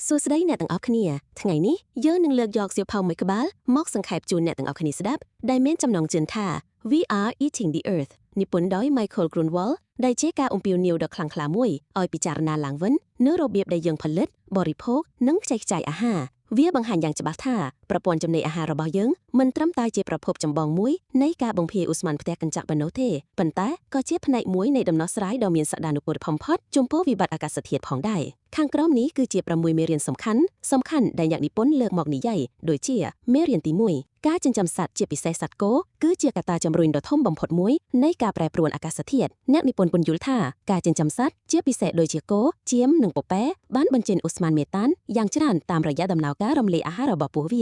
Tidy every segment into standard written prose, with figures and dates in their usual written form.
សួស្តីអ្នកទាំងអស់គ្នាថ្ងៃនេះយើងនឹងលើកយកសៀវភៅមួយក្បាលមកសង្ខេបជូនអ្នកទាំងអស់គ្នាស្ដាប់ដែលមានចំណងជើងថា We are eating the earth និពន្ធដោយ Michael Grunwald ដែលជាការអំពាវនាវដ៏ខ្លាំងក្លាមួយឲ្យពិចារណាឡើងវិញនូវរបៀបដែលយើងផលិតបរិភោគនិងខ្ចីខ្ចាយអាហារវាបង្ហាញយ៉ាងច្បាស់ថាប្រព័ន្ធចំណីអាហាររបស់យើងមិនត្រឹមតែជាប្រភពចម្បងមួយនៃការបំភាយឧស្ម័នផ្ទះកញ្ចក់ប៉ុណ្ណោះទេប៉ុន្តែក៏ជាផ្នែកមួយនៃដំណោះស្រាយដ៏មានសក្តានុពលបំផុតចំពោះវិបត្តិអាកាសធាតុផងដែរខាងក្រោមនេះគឺជា6មេរៀនសំខាន់ដែលអ្នកនិពន្ធលើកមកនិយាយដូចជាមេរៀនទី1ការចិញ្ចឹមសត្វជាពិសេសសត្វគោគឺជាកត្តាជំរុញដ៏ធំបំផុតមួយនៃការប្រែប្រួលអាកាសធាតុអ្នកនិពន្ធពន្យល់ថាការចិញ្ចឹមសត្វជាពិសេសដូចជាគោចៀមនិងពពែបានបញ្ចេញឧស្ម័នមេតានយ៉ាងច្រើនតាមរយៈដំណើរការរំលាយអាហាររបស់ពួកវ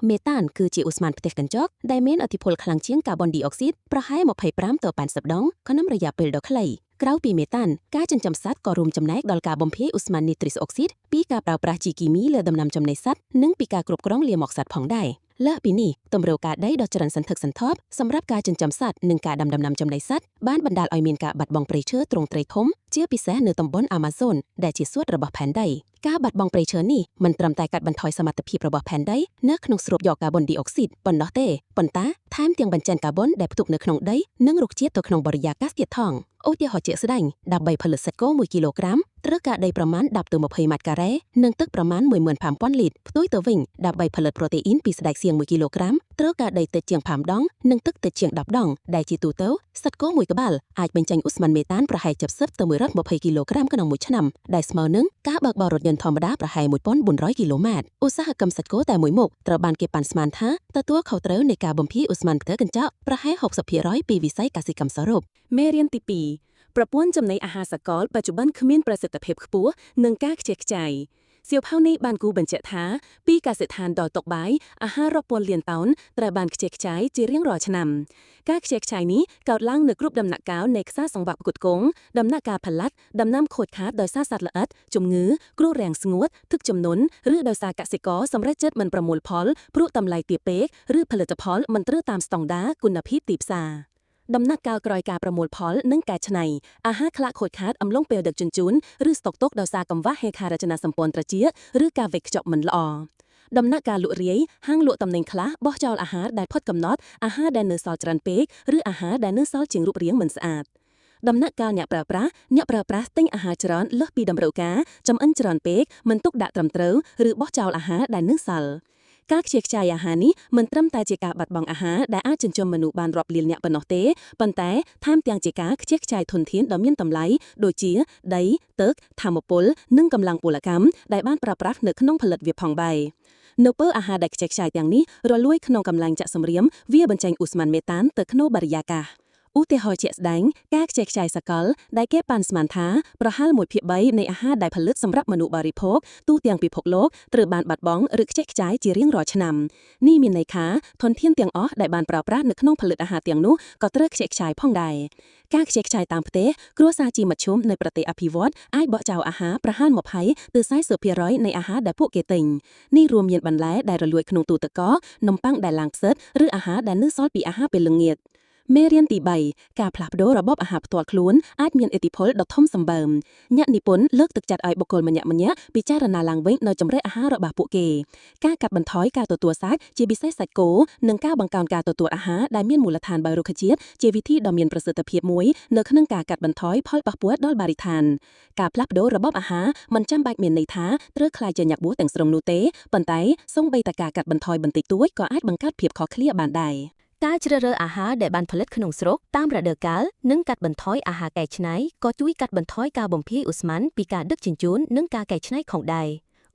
ាមេតានគឺជាឧស្ម័នផ្ទះកញ្ចក់ដែលមានឥទ្ធិពលខ្លាំងជាងកាបូនឌីអុកស៊ីតប្រហែល25ទៅ80ដងក្នុងរយៈពេលដ៏ខ្លីក្រៅពីមេតានការចិញ្ចឹមសត្វក៏រួមចំណែកដល់ការបំភាយឧស្ម័ននីទ្រីសអុកស៊ីតពីការប្រើប្រាស់ជីគីមីលើដំណាំចំណីសត្វនិងពីការគ្រប់គ្រងលាមកសត្វផងដែរលើសពីនេះទម្រកាដីដ៏ច្រើនសន្ធឹកសន្ធាប់សម្រាប់ការចិញ្ចឹមសត្វនិងការដាំដំណាំចំណីសត្វបានបណ្ដាលឲ្យមានការបាត់បង់ព្រៃឈើទ្រង់ទ្រាយធំជាពិសេសនៅតំបន់ Amazon ដែលជាសួតរបស់ផែនដីការបាត់បង់ព្រៃឈើនេះមិនត្រឹមតែកាត់បន្ថយសមត្ថភាពរបស់ផែនដីនៅក្នុងស្រូបយកកាបូនឌីអុកស៊ីតប៉ុណ្ណោះទេប៉ុន្តែថែមទាំងបញ្ចេញកាបូនដែលផ្ទុកនៅក្នុងដីនិងរុក្ខជាតិទៅក្នុងបរិយាកាសទៀតផងឧទាហរណ៍ជាក់ស្ដែងដើម្បីផលិតសាច់គោ1គីឡូក្រាមត្រូវការដីប្រមាណ10ទៅ20ម៉ែត្រការ៉េនិងទឹកប្រមាណ15000លីត្រផ្ទុយទៅវិញដើម្បីផលិតប្រូតេអ៊ីនពីស្បែកសៀង1គីឡូក្រាមត្រូវការដីតិចជាង5ដងនិងទឹកតិចជាង10ដងដែលជាទូទៅសត្វគោមួយក្បាលអាចបញ្ចេញឧស្ម័នមេតានប្រហែល70ទៅ120គីឡូក្រាមក្នុងមួយឆ្នាំដែលស្មើនឹងការបើកបររថយន្តធម្មតាប្រហែល1400គីឡូម៉ែត្រឧស្សាហកម្មសាច់គោតែមួយមុខត្រូវបានគេប៉ាន់ស្មានថាទទួលខុសត្រូវនៃការបំភាយឧស្ម័នផ្ទៃកញ្ចក់ប្រហែល60%ពីវិស័យកសិកម្មសរុបមេរៀនទី2ប្រព័ន្ធចំណីអាហារសកលបច្ចុប្បន្នគ្មានប្រសិទ្ធភាពខ្ពស់និងការខ្ជះខ្ជាយសៀវភៅនេះបានគូបញ្ជាក់ថាពីកសិដ្ឋានដល់តុបាយអាហាររាប់ពាន់លានតោនត្រូវបានខ្ជះខ្ជាយជារៀងរាល់ឆ្នាំការខ្ជះខ្ជាយនេះកើតឡើងនៅគ្រប់ដំណាក់កាលនៃខ្សែសង្វាក់ផ្គត់ផ្គង់ដំណាក់កាលផលិតដំណាំខូចខាតដោយសារសត្វល្អិតជំងឺគ្រោះរាំងស្ងួតទឹកជំនន់ឬដោយសារកសិករសម្រេចចិត្តមិនប្រមូលផលព្រោះតម្លៃទាបពេកឬផលិតផលមិនត្រូវតាមស្តង់ដារគុណភាពទីផ្សារដំណាក់កាលក្រោយការប្រមូលផលនិងកែច្នៃអាហារខ្លះខូចខាតអំឡុងពេលដឹកជញ្ជូនឬស្តុកទុកដោយសារកង្វះហេដ្ឋារចនាសម្ព័ន្ធត្រចៀកឬការវេចខ្ចប់មិនល្អដំណាក់កាលលក់រាយហាងលក់ទំនិញខ្លះបោះចោលអាហារដែលផុតកំណត់អាហារដែលនៅសល់ច្រើនពេកឬអាហារដែលនៅសល់ជាងរូបរាងមិនស្អាតដំណាក់កាលអ្នកប្រើប្រាស់ទិញអាហារច្រើនលើសពីតម្រូវការចំអិនច្រើនពេកមិនទុកដាក់ត្រឹមត្រូវឬបោះចោលអាហារដែលនៅសល់ការខ្ជះខ្ជាយអាហារនេះមិនត្រឹមតែជាការបាត់បង់អាហារដែលអាចចិញ្ចឹមមនុស្សបានរាប់លាននាក់ប៉ុណ្ណោះទេប៉ុន្តែថែមទាំងជាការខ្ជះខ្ជាយធនធានដ៏មានតម្លៃដូចជាដីទឹកថាមពលនិងកម្លាំងពលកម្មដែលបានប្រើប្រាស់នៅក្នុងផលិតវាផងដែរនៅពេលអាហារដែលខ្ជះខ្ជាយទាំងនេះរលួយក្នុងកម្លាំងចាក់សម្រាមវាបញ្ចេញឧស្ម័នមេតានទៅក្នុងបរិយាកាសឧទាហរណ៍ជាក់ស្ដែងការខ្ជះខ្ជាយសកលដែលគេប៉ាន់ស្មានថាប្រហែល1/3នៃអាហារដែលផលិតសម្រាប់មនុស្សបរិភោគទូទាំងពិភពលោកត្រូវបានបាត់បង់ឬខ្ជះខ្ជាយជារៀងរាល់ឆ្នាំនេះមានន័យថាធនធានទាំងអស់ដែលបានប្រើប្រាស់នៅក្នុងផលិតអាហារទាំងនោះក៏ត្រូវខ្ជះខ្ជាយផងដែរការខ្ជះខ្ជាយតាមផ្ទះគ្រួសារជាមធ្យមនៅប្រទេសអភិវឌ្ឍន៍អាចបោះចោលអាហារប្រហែល20ទៅ40%នៃអាហារដែលពួកគេទិញនេះរួមមានបន្លែដែលរលួយក្នុងទូទឹកកកនំប៉័ងដែលឡើងផ្សិតឬអាហារដែលនៅសល់ពីអាហារពេលល្ងាចមេរៀនទី3ការផ្លាស់ប្ដូររបបអាហារផ្ទាល់ខ្លួនអាចមានឥទ្ធិពលដ៏ធំសម្បើមអ្នកនិពន្ធលើកទឹកចិត្តឲ្យបុគ្គលម្នាក់ៗពិចារណាឡើងវិញនៅជម្រើសអាហាររបស់ពួកគេការកាត់បន្ថយការទទួលសាច់ជាពិសេសសាច់គោនិងការបង្កើនការទទួលអាហារដែលមានមូលដ្ឋានបាយរុក្ខជាតិជាវិធីដ៏មានប្រសិទ្ធភាពមួយនៅក្នុងការកាត់បន្ថយផលប៉ះពាល់ដល់បរិស្ថានការផ្លាស់ប្ដូររបបអាហារមិនចាំបាច់មានន័យថាត្រូវក្លាយជាញាក់បួសទាំងស្រុងនោះទេប៉ុន្តែសូម្បីតែការកាត់បន្ថយបន្តិចតួចក៏អាចបង្កើតភាពខុសគ្នាបានដែរការជ្រើសរើសអាហារដែលបានផលិតក្នុងស្រុកតាមរដូវកាលនិងកាត់បន្ថយអាហារកែច្នៃក៏ជួយកាត់បន្ថយការបំភាយឧស្ម័នពីការដឹកជញ្ជូននិងការកែច្នៃផងដែរ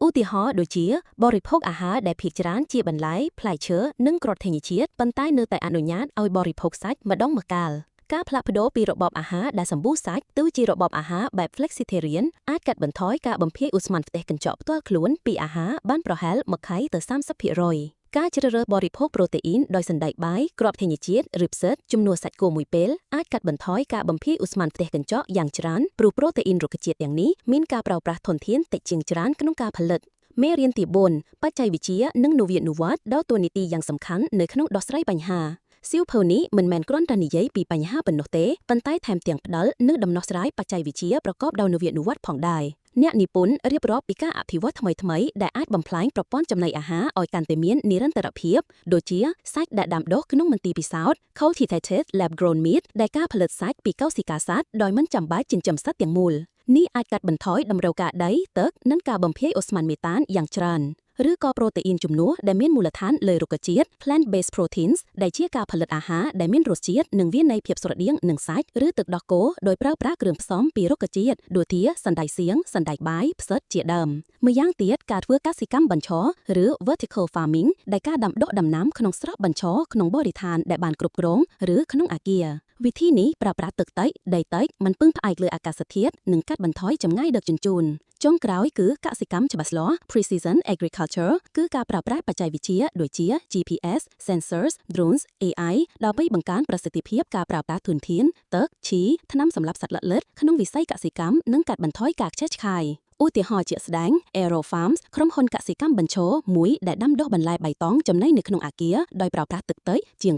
ឧទាហរណ៍ដូចជាបរិភោគអាហារដែលភាគច្រើនជាបន្លែផ្លែឈើនិងគ្រាប់ធញ្ញជាតិប៉ុន្តែនៅតែអនុញ្ញាតឲ្យបរិភោគសាច់ម្ដងម្កាលការផ្លាស់ប្ដូរពីរបបអាហារដែលសម្បូរសាច់ទៅជារបបអាហារបែប Flexitarian អាចកាត់បន្ថយការបំភាយឧស្ម័នផ្ទះកញ្ចក់ផ្ទាល់ខ្លួនពីអាហារបានប្រហែល20ទៅ30%ការជ្រើសរើសបរិភោគប្រូតេអ៊ីនដោយសណ្តែកបាយគ្រាប់ធញ្ញជាតិឬផ្សិតជំនួសសាច់គោមួយពេលអាចកាត់បន្ថយការបំភាយឧស្ម័នផ្ទះកញ្ចក់យ៉ាងច្រើនព្រោះប្រូតេអ៊ីនរុក្ខជាតិទាំងនេះមានការប្រើប្រាស់ធនធានតិចជាងច្រើនក្នុងការផលិតមេរៀនទី4បច្ចេកវិទ្យានិងនវានុវត្តន៍ដើរតួនាទីយ៉ាងសំខាន់នៅក្នុងដោះស្រាយបញ្ហាសៀវភៅនេះមិនមែនគ្រាន់តែនិយាយពីបញ្ហាប៉ុណ្ណោះទេប៉ុន្តែថែមទាំងផ្ដល់នូវដំណោះស្រាយបច្ចេកវិទ្យាប្រកបដោយនវានុវត្តន៍ផងដែរ អ្នកនិពន្ធរៀបរាប់ពីការអភិវឌ្ឍថ្មីៗដែលអាចបំផ្លាញប្រព័ន្ធចំណីអាហារឲ្យកាន់តែមាននិរន្តរភាពដូចជាសាច់ដែលដាំដុះក្នុងមន្ទីរពិសោធន៍ Cultivated Lab Grown Meat ដែលការផលិតសាច់ពីកោសិកាសត្វដោយមិនចាំបាច់ចិញ្ចឹមសត្វទាំងមូលនេះអាចកាត់បន្ថយតម្រូវការដីទឹកនិងការបំភាយអូស្មန်មេតានយ៉ាងច្រើនឬក៏ប្រូតេអ៊ីនជំនួសដែលមានមូលដ្ឋានលើរុក្ខជាតិ plant-based proteins ដែលជាការផលិតអាហារដែលមានរសជាតិនិងវាន័យភាពស្រដៀងនឹងសាច់ឬទឹកដោះគោដោយប្រើប្រាស់គ្រឿងផ្សំពីរុក្ខជាតិដូចជាសណ្តែកសៀងសណ្តែកបាយផ្សិតជាដើមម្យ៉ាងទៀតការធ្វើកសិកម្មបញ្ឈរឬ vertical farming ដែលការដាំដុះដំណាំក្នុងស្រះបញ្ឈរក្នុងបរិស្ថានដែលបានគ្រប់គ្រងឬក្នុងអគារវិធីនេះប្រើប្រាស់ទឹកតិចដីតិចមិនពឹងផ្អែកលើអាកាសធាតុនិងកាត់បន្ថយចម្ងាយដឹកជញ្ជូនចុងក្រោយគឺកសិកម្មច្បាស់លាស់ Precision Agriculture គឺការប្រើប្រាស់បច្ចេកវិទ្យាដូចជា GPS, Sensors, Drones, AI ដើម្បីបង្កើនប្រសិទ្ធភាពការប្រើប្រាស់ធនធានទឹកឈីថ្នាំសម្លាប់សត្វល្អិតក្នុងវិស័យកសិកម្មនិងកាត់បន្ថយការខ្ជះខ្ជាយឧទាហរណ៍ជាក់ស្ដែង Aero Farms ក្រុមហ៊ុនកសិកម្មបញ្ឈរមួយដែលដាំដុះបន្លែបៃតងចំណីនៅក្នុងអគារដោយប្រើប្រាស់ទឹកតិចជាង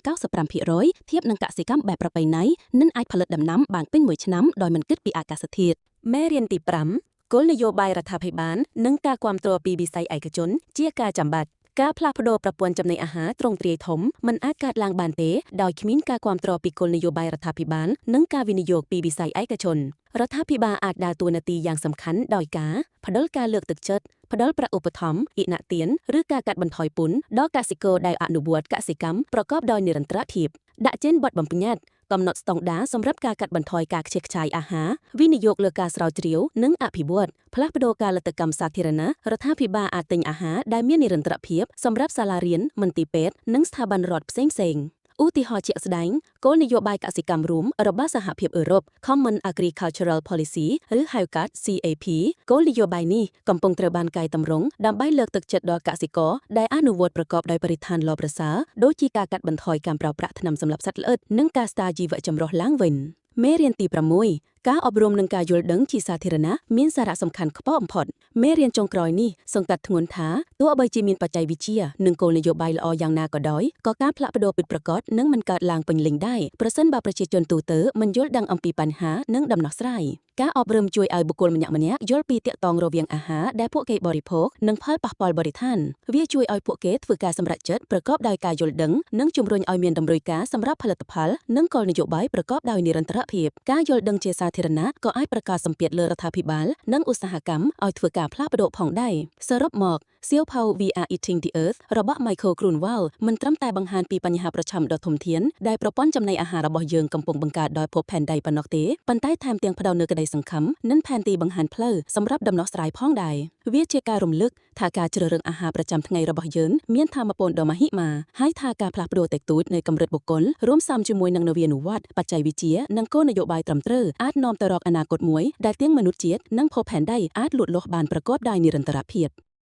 95% ធៀបនឹងកសិកម្មបែបប្រពៃណីនិងអាចផលិតដំណាំបានពេញមួយឆ្នាំដោយមិនគិតពីអាកាសធាតុមេរៀនទី5គោលនយោបាយរដ្ឋាភិបាលនិងការគាំទ្រពីវិស័យឯកជនជាការចាំបាច់ការផ្លាស់ប្តូរប្រព័ន្ធចំណីអាហារទ្រង់ទ្រាយធំមិនអាចកើតឡើងបានទេដោយគ្មានការគាំទ្រពីគោលនយោបាយរដ្ឋាភិបាលនិងការវិនិយោគពីវិស័យឯកជនរដ្ឋាភិបាលអាចដើរតួនាទីយ៉ាងសំខាន់ដោយការផ្តល់ការលើកទឹកចិត្តផ្តល់ប្រាក់ឧបត្ថម្ភឥណទានឬការកាត់បន្ថយពន្ធដល់កសិករដែលអនុវត្តកសិកម្មប្រកបដោយនិរន្តរភាពដាក់ចេញបទបញ្ញត្តិកំណត់ស្តង់ដារសម្រាប់ការកាត់បន្ថយការខ្ជះខ្ជាយអាហារវិនិយោគលើការស្រាវជ្រាវនិងអភិវឌ្ឍផ្លាស់ប្តូរការលទ្ធកម្មសាធារណៈរដ្ឋាភិបាលអាចទិញអាហារដែលមាននិរន្តរភាពសម្រាប់សាលារៀនមន្ទីរពេទ្យនិងស្ថាប័នរដ្ឋផ្សេងៗឧទាហរណ៍ជាក់ស្ដែងគោលនយោបាយកសិកម្មរួមរបស់សហភាពអឺរ៉ុប Common Agricultural Policy ឬហៅកាត់ CAP គោលនយោបាយនេះកំពុងត្រូវបានកែតម្រង់ដើម្បីលើកទឹកចិត្តដល់កសិករដែលអនុវត្តប្រកបដោយបរិស្ថានល្អប្រសើរដូចជាការកាត់បន្ថយការប្រើប្រាស់ថ្នាំសម្លាប់សត្វល្អិតនិងការស្តារជីវៈចម្រុះឡើងវិញមេរៀនទី6ការអប់រំនិងការយល់ដឹងជាសាធារណៈមានសារៈសំខាន់ខ្ពស់បំផុតមេរៀនចុងក្រោយនេះសង្កត់ធ្ងន់ថាទោះបីជាមានបច្ចេកវិទ្យានិងគោលនយោបាយល្អយ៉ាងណាក៏ដោយក៏ការផ្លាស់ប្តូរពិតប្រាកដនឹងមិនកើតឡើងពេញលេញដែរប្រសិនបើប្រជាជនទូទៅមិនយល់ដឹងអំពីបញ្ហានិងដំណោះស្រាយការអប់រំជួយឲ្យបុគ្គលម្នាក់ៗយល់ពីទាក់ទងរវាងអាហារដែលពួកគេបរិភោគនិងផលប៉ះពាល់បរិស្ថានវាជួយឲ្យពួកគេធ្វើការសម្រេចចិត្តប្រកបដោយការយល់ដឹងនិងជំរុញឲ្យមានតម្រូវការសម្រាប់ផលិតផលនិងគោលនយោបាយប្រកបដោយនិរន្តរភាពការយល់ដឹងជាសាធារណៈក៏អាចប្រកាសសម្ពាធលើរដ្ឋាភិបាលនិងឧស្សាហកម្មឲ្យធ្វើការផ្លាស់ប្តូរផងដែរសរុបមកសៀវភៅ We Are Eating the Earth របស់ Michael Grunwald មិនត្រឹមតែបង្ហាញពីបញ្ហាប្រឈមដ៏ធំធានដែលប្រព័ន្ធចំណីអាហាររបស់យើងកំពុងបង្កើតដោយភពផែនដីប៉ុណ្ណោះទេប៉ុន្តែថែមទាំងផ្ដល់នូវក្តីសង្ឃឹមនិងផែនទីបង្ហាញផ្លូវសម្រាប់ដំណោះស្រាយផងដែរវាជាការរំលឹកថាការជ្រើសរើសអាហារប្រចាំថ្ងៃរបស់យើងមានថាមពលដ៏មហិមាហើយថាការផ្លាស់ប្តូរតិចតួចនៃកម្រិតបុគ្គលរួមផ្សំជាមួយនឹងនវានុវត្តន៍បច្ចេកវិទ្យានិងគោលនយោបាយត្រឹមត្រូវអាចនាំទៅរកអនាគតមួយដែលទាំងមនុស្សជាតិនិងភពផែនដីអាចលូតលាស់បានប្រកបដោយនិរន្តរភាព